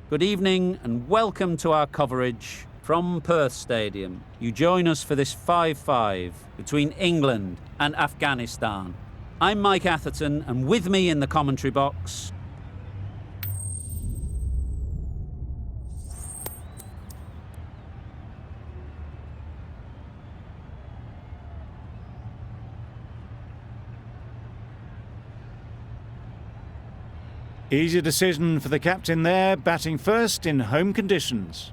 Good evening and welcome to our coverage from Perth Stadium. You join us for this 5-5 between England and Afghanistan. I'm Mike Atherton, and with me in the commentary box, easy decision for the captain there, batting first in home conditions.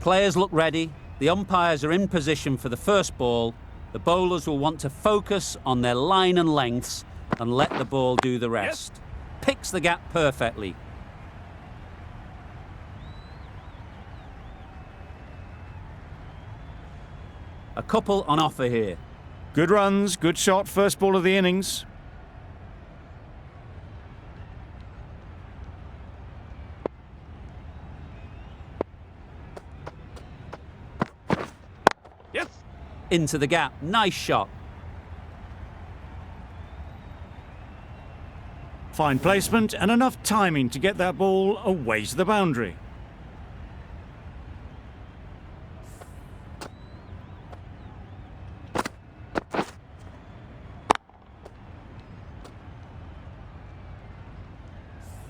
players look ready. The umpires are in position for the first ball. The bowlers will want to focus on their line and lengths and let the ball do the rest. Picks the gap perfectly. A couple on offer here. Good runs, good shot, first ball of the innings. Yes. Into the gap, nice shot. Fine placement and enough timing to get that ball away to the boundary.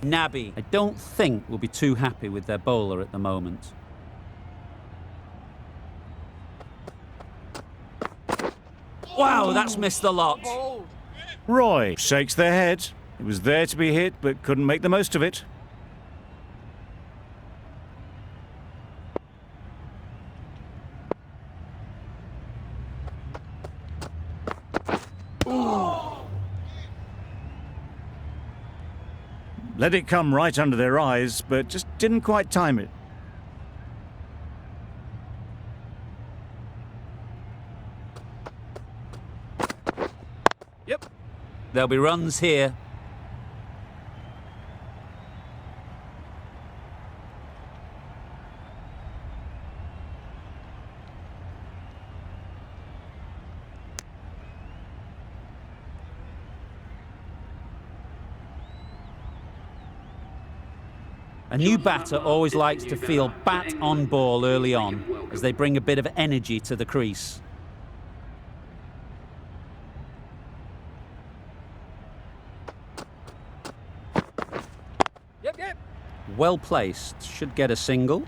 Nabi, I don't think will be too happy with their bowler at the moment. Wow, that's missed the lot. Roy shakes their head. It was there to be hit, but couldn't make the most of it. Let it come right under their eyes, but just didn't quite time it. Yep. There'll be runs here. A new batter always likes to feel bat on ball early on, as they bring a bit of energy to the crease. Yep. Well placed, should get a single.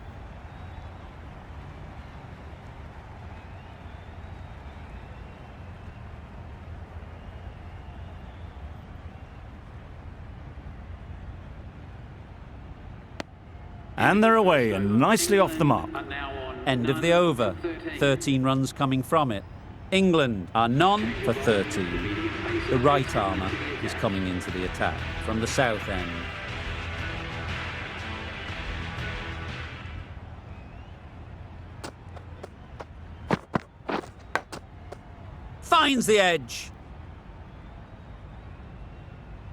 And they're away and nicely off the mark. End of the over. 13 runs coming from it. England are none for 13. The right armour is coming into the attack from the south end. Finds the edge.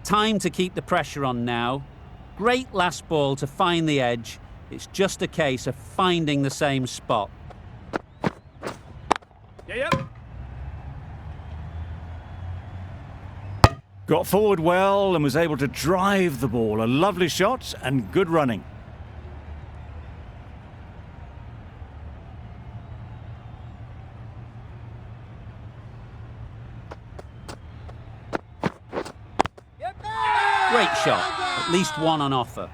Time to keep the pressure on now. Great last ball to find the edge. It's just a case of finding the same spot. Yep. Got forward well and was able to drive the ball. A lovely shot and good running. Great shot. At least one on offer.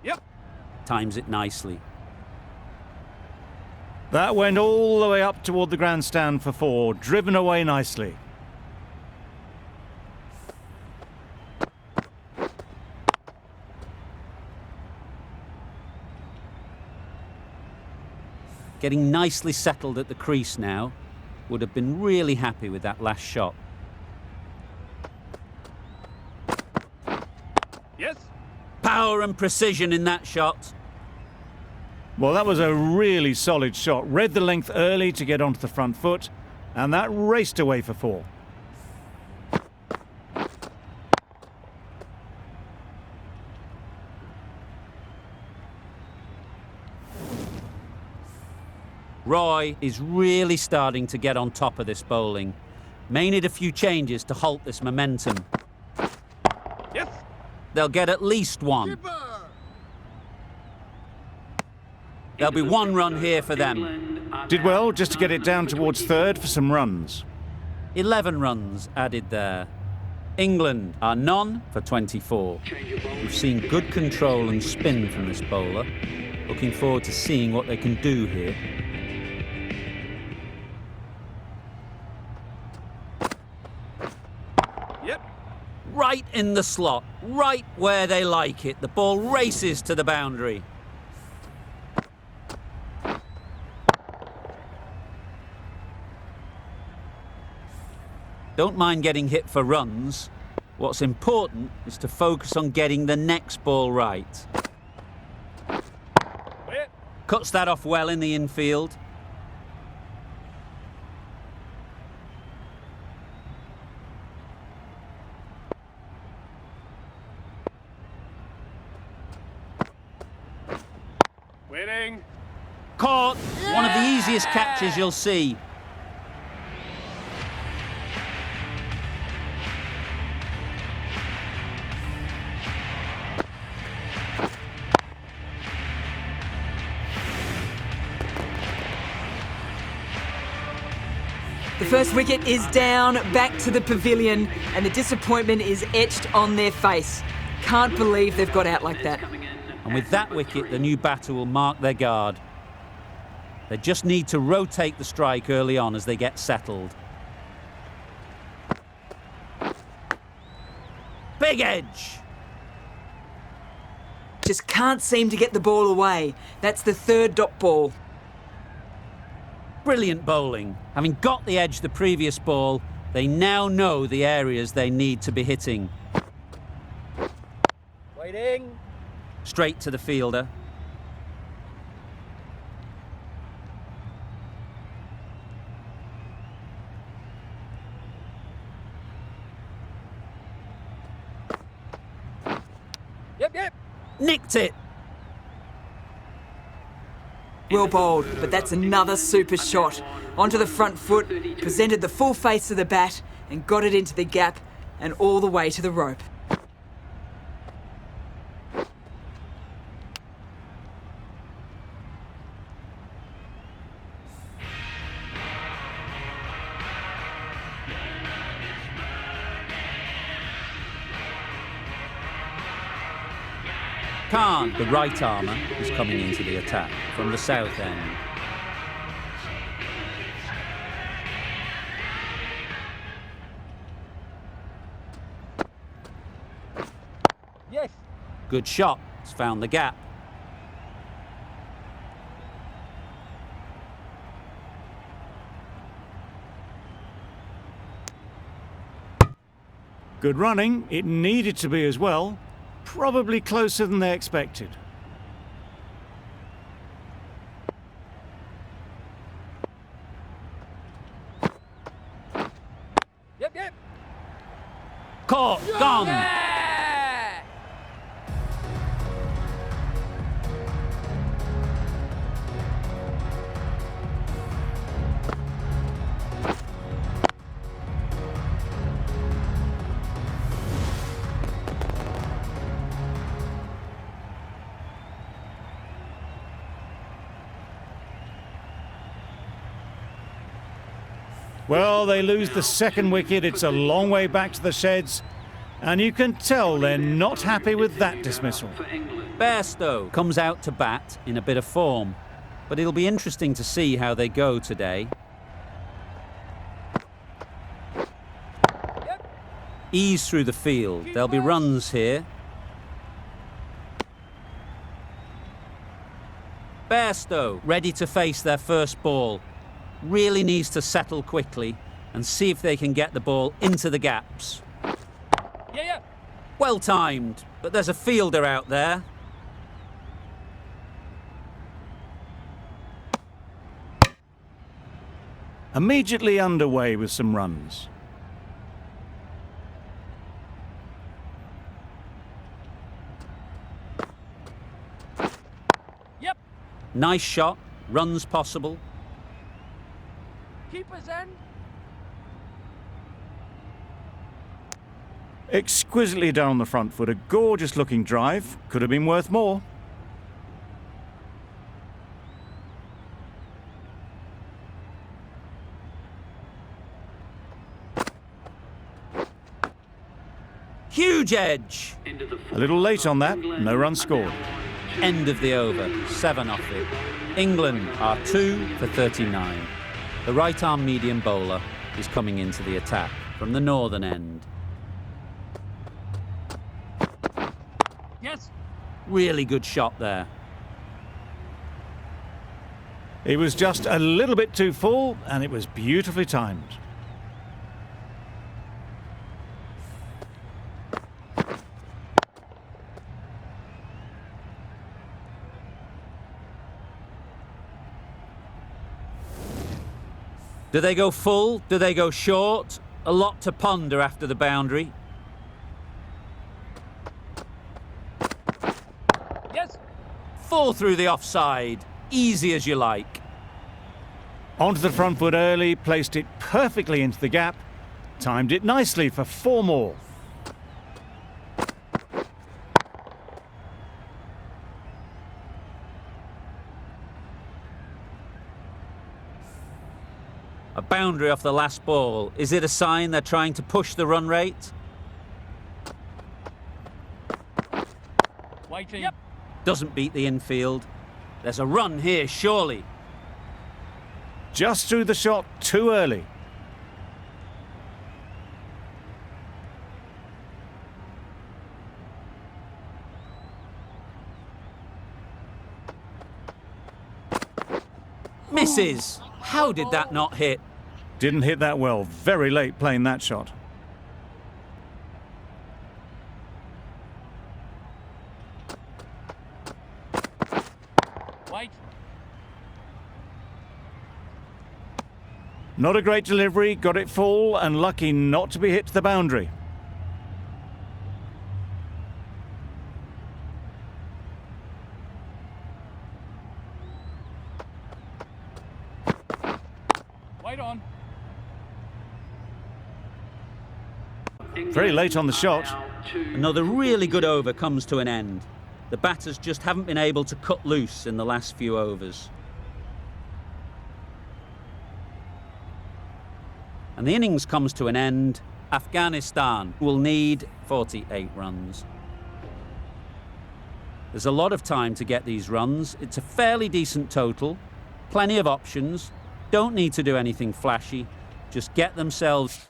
Yep. Times it nicely. That went all the way up toward the grandstand for 4, driven away nicely. Getting nicely settled at the crease now. Would have been really happy with that last shot. Yes. Power and precision in that shot. Well, that was a really solid shot. Read the length early to get onto the front foot, and that raced away for 4. Roy is really starting to get on top of this bowling. May need a few changes to halt this momentum. Yes. They'll get at least one. There'll be one run here for them. Did well just to get it down towards third for some runs. 11 runs added there. England are none for 24. We've seen good control and spin from this bowler. Looking forward to seeing what they can do here. Yep. Right in the slot, right where they like it. The ball races to the boundary. Don't mind getting hit for runs. What's important is to focus on getting the next ball right. Cuts that off well in the infield. Waiting. Caught! One of the easiest catches you'll see. The first wicket is down, back to the pavilion, and the disappointment is etched on their face. Can't believe they've got out like that. And with that wicket, the new batter will mark their guard. They just need to rotate the strike early on as they get settled. Big edge! Just can't seem to get the ball away. That's the third dot ball. Brilliant bowling. Having got the edge the previous ball, they now know the areas they need to be hitting. Waiting. Straight to the fielder. Yep. Nicked it. Well bowled, but that's another super shot. Onto the front foot, presented the full face of the bat and got it into the gap and all the way to the rope. Khan, the right armour, is coming into the attack from the south end. Yes. Good shot. It's found the gap. Good running. It needed to be as well. Probably closer than they expected. Yep. Caught. Gone. Well, they lose the second wicket. It's a long way back to the sheds. And you can tell they're not happy with that dismissal. Bairstow comes out to bat in a bit of form, but it'll be interesting to see how they go today. Ease through the field. There'll be runs here. Bairstow ready to face their first ball. Really needs to settle quickly and see if they can get the ball into the gaps. Yeah. Well timed, but there's a fielder out there. Immediately underway with some runs. Yep. Nice shot, runs possible. Keeper's end. Exquisitely done on the front foot. A gorgeous looking drive. Could have been worth more. Huge edge. A little late on that. No run scored. End of the over. 7 off it. England are 2 for 39. The right arm medium bowler is coming into the attack from the northern end. Yes. Really good shot there. It was just a little bit too full and it was beautifully timed. Do they go full? Do they go short? A lot to ponder after the boundary. Yes. Full through the offside. Easy as you like. Onto the front foot early, placed it perfectly into the gap, timed it nicely for 4 more. A boundary off the last ball. Is it a sign they're trying to push the run rate? Waiting. Yep. Doesn't beat the infield. There's a run here, surely. Just threw the shot too early. Misses. How did that not hit? Didn't hit that well. Very late playing that shot. Wait. Not a great delivery, got it full and lucky not to be hit to the boundary. Wait on. Very late on the shot. Another really good over comes to an end. The batters just haven't been able to cut loose in the last few overs. And the innings comes to an end. Afghanistan will need 48 runs. There's a lot of time to get these runs. It's a fairly decent total. Plenty of options. Don't need to do anything flashy. Just get themselves...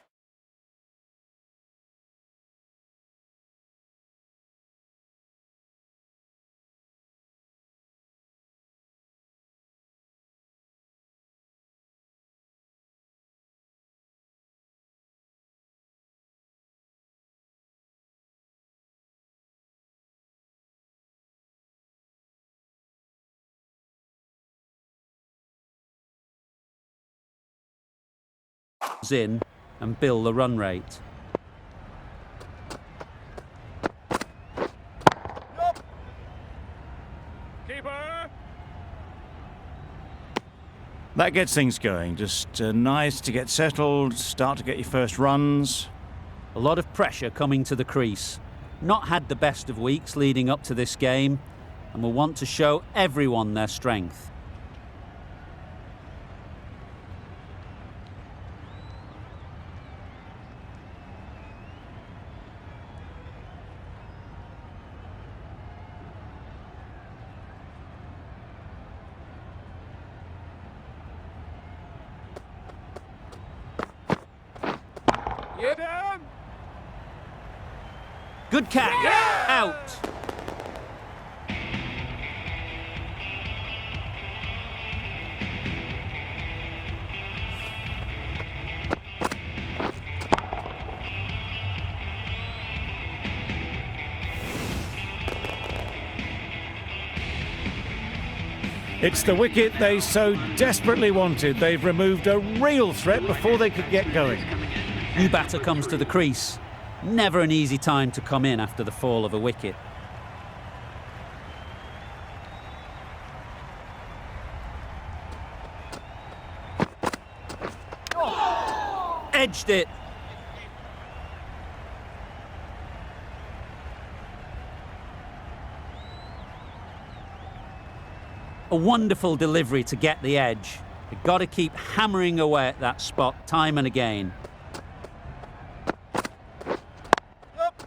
in and bill the run rate. Yup. Keeper. That gets things going. Just nice to get settled, start to get your first runs. A lot of pressure coming to the crease. Not had the best of weeks leading up to this game and will want to show everyone their strength. Get him. Good catch. Yeah! Out. It's the wicket they so desperately wanted. They've removed a real threat before they could get going. New batter comes to the crease. Never an easy time to come in after the fall of a wicket. edged it. A wonderful delivery to get the edge. You've got to keep hammering away at that spot time and again. Up.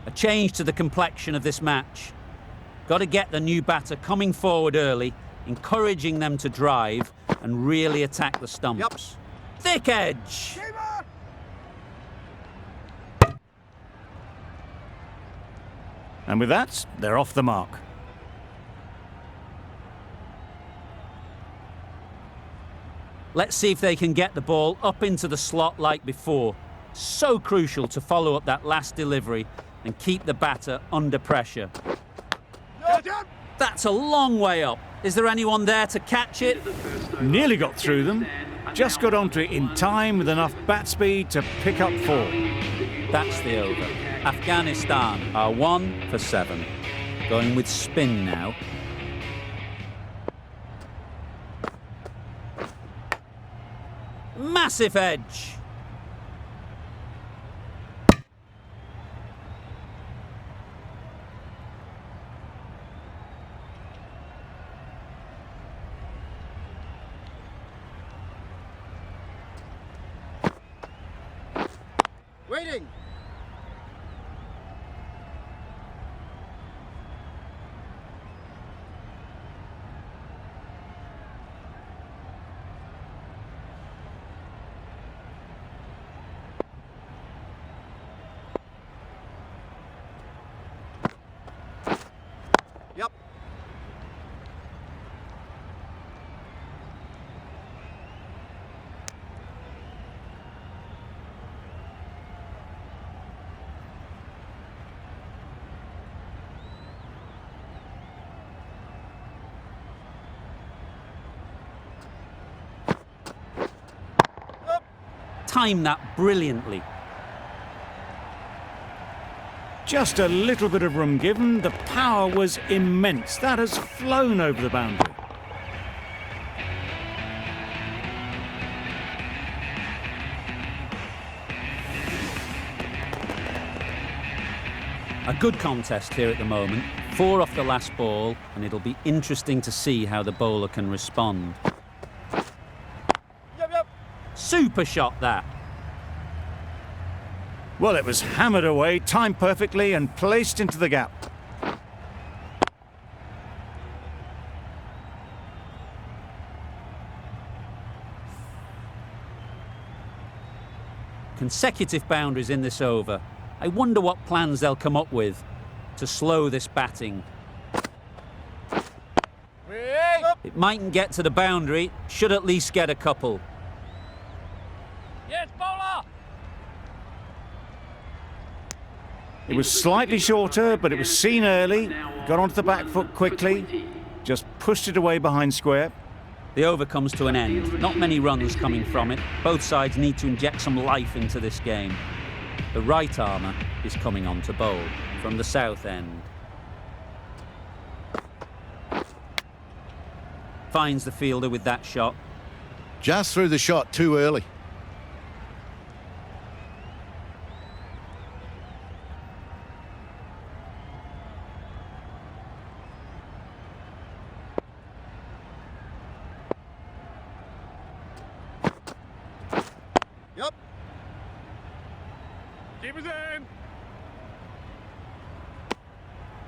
A change to the complexion of this match. Got to get the new batter coming forward early, encouraging them to drive and really attack the stumps. Thick edge. Keeper. And with that, they're off the mark. Let's see if they can get the ball up into the slot like before. So crucial to follow up that last delivery and keep the batter under pressure. That's a long way up. Is there anyone there to catch it? Nearly got through them. Just got onto it in time with enough bat speed to pick up 4. That's the over. Afghanistan are 1 for 7. Going with spin now. Massive edge. Waiting. Yep. Timed that brilliantly. Just a little bit of room given. The power was immense. That has flown over the boundary. A good contest here at the moment. 4 off the last ball, and it'll be interesting to see how the bowler can respond. Yep. Super shot that. Well, it was hammered away, timed perfectly and placed into the gap. Consecutive boundaries in this over. I wonder what plans they'll come up with to slow this batting. Wait. It mightn't get to the boundary, should at least get a couple. Yes, bowler. It was slightly shorter, but it was seen early, got onto the back foot quickly, just pushed it away behind square. The over comes to an end. Not many runs coming from it. Both sides need to inject some life into this game. The right armour is coming on to bowl from the south end. Finds the fielder with that shot. Just threw the shot too early. Yep. Keep us in.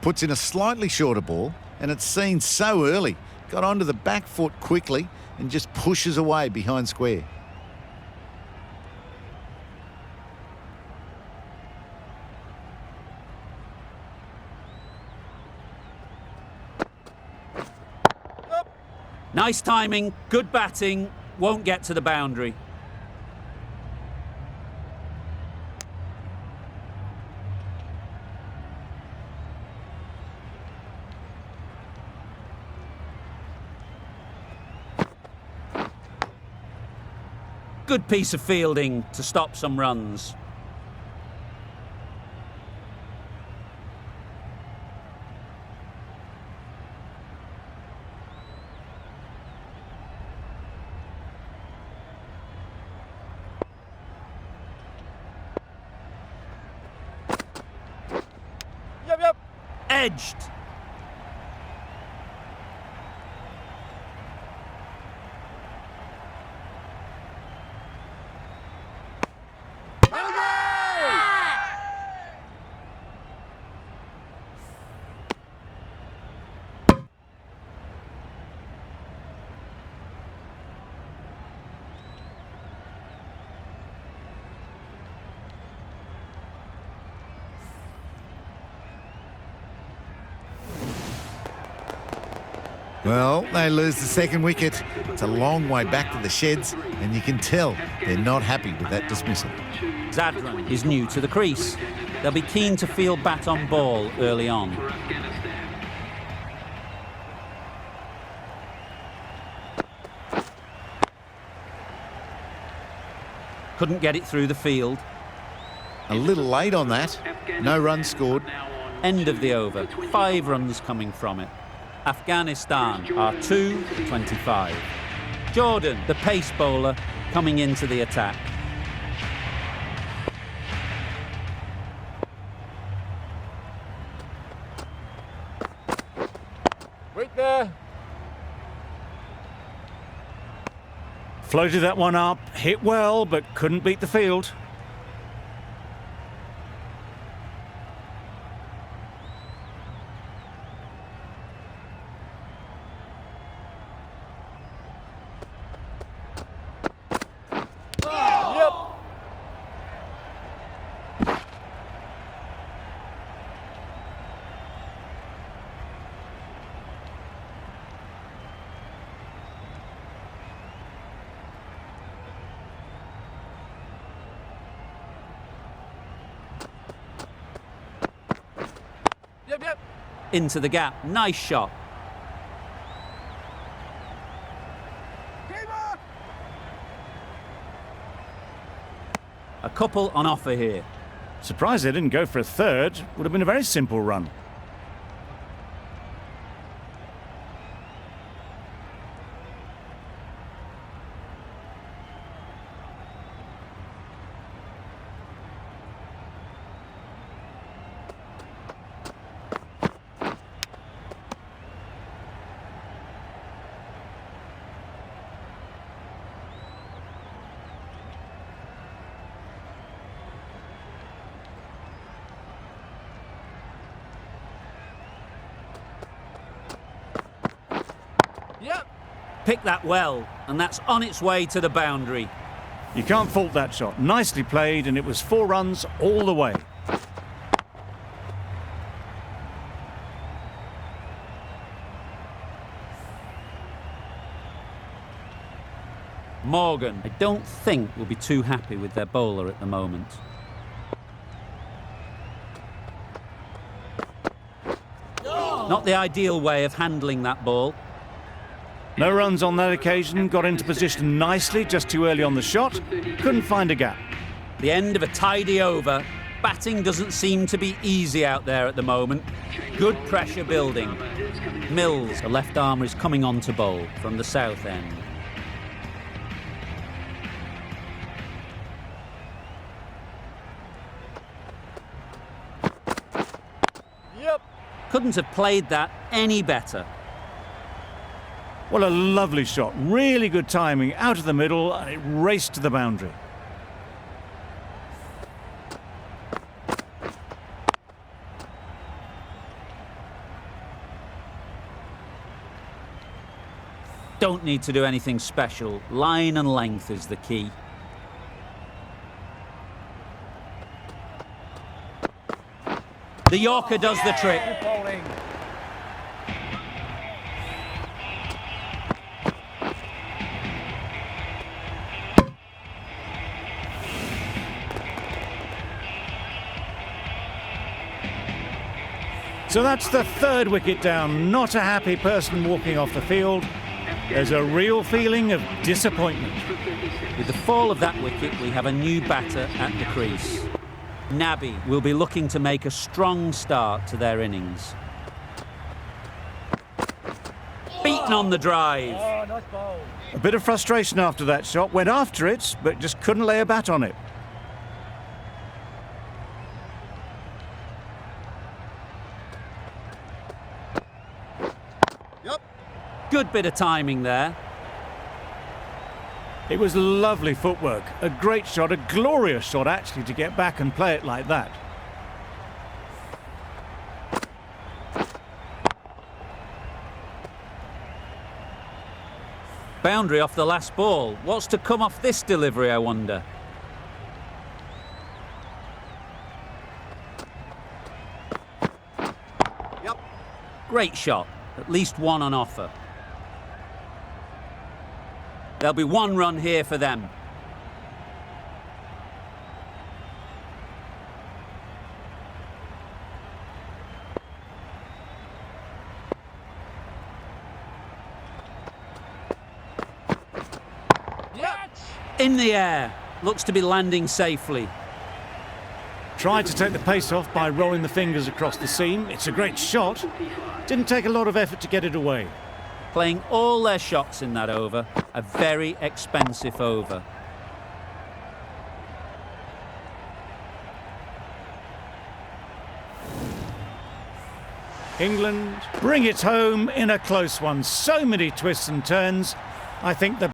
Puts in a slightly shorter ball, and it's seen so early. Got onto the back foot quickly and just pushes away behind square. Nice timing, good batting, won't get to the boundary. Good piece of fielding to stop some runs. Yep. Edged. Well, they lose the second wicket. It's a long way back to the sheds, and you can tell they're not happy with that dismissal. Zadran is new to the crease. They'll be keen to field bat on ball early on. Couldn't get it through the field. A little late on that. No runs scored. End of the over. 5 runs coming from it. Afghanistan are 2-25. Jordan, the pace bowler, coming into the attack. Wait there. Floated that one up, hit well, but couldn't beat the field. Yep. Into the gap. Nice shot. A couple on offer here. Surprised they didn't go for a third. Would have been a very simple run. Yep. Picked that well, and that's on its way to the boundary. You can't fault that shot. Nicely played, and it was 4 runs all the way. Morgan, I don't think will be too happy with their bowler at the moment. Not the ideal way of handling that ball. No runs on that occasion, got into position nicely, just too early on the shot. Couldn't find a gap. The end of a tidy over. Batting doesn't seem to be easy out there at the moment. Good pressure building. Mills, the left armer, is coming on to bowl from the south end. Yep. Couldn't have played that any better. What a lovely shot. Really good timing. Out of the middle, and it raced to the boundary. Don't need to do anything special. Line and length is the key. The Yorker does the trick. Bowling. So that's the 3rd wicket down. Not a happy person walking off the field. There's a real feeling of disappointment. With the fall of that wicket, we have a new batter at the crease. Nabi will be looking to make a strong start to their innings. Beaten on the drive. Oh, nice ball. A bit of frustration after that shot. Went after it, but just couldn't lay a bat on it. Yep. Good bit of timing there. It was lovely footwork. A great shot, a glorious shot actually, to get back and play it like that. Boundary off the last ball. What's to come off this delivery, I wonder? Yep. Great shot. At least one on offer. There'll be one run here for them. Yep. In the air. Looks to be landing safely. Tried to take the pace off by rolling the fingers across the seam. It's a great shot. Didn't take a lot of effort to get it away. Playing all their shots in that over. A very expensive over. England bring it home in a close one. So many twists and turns. I think the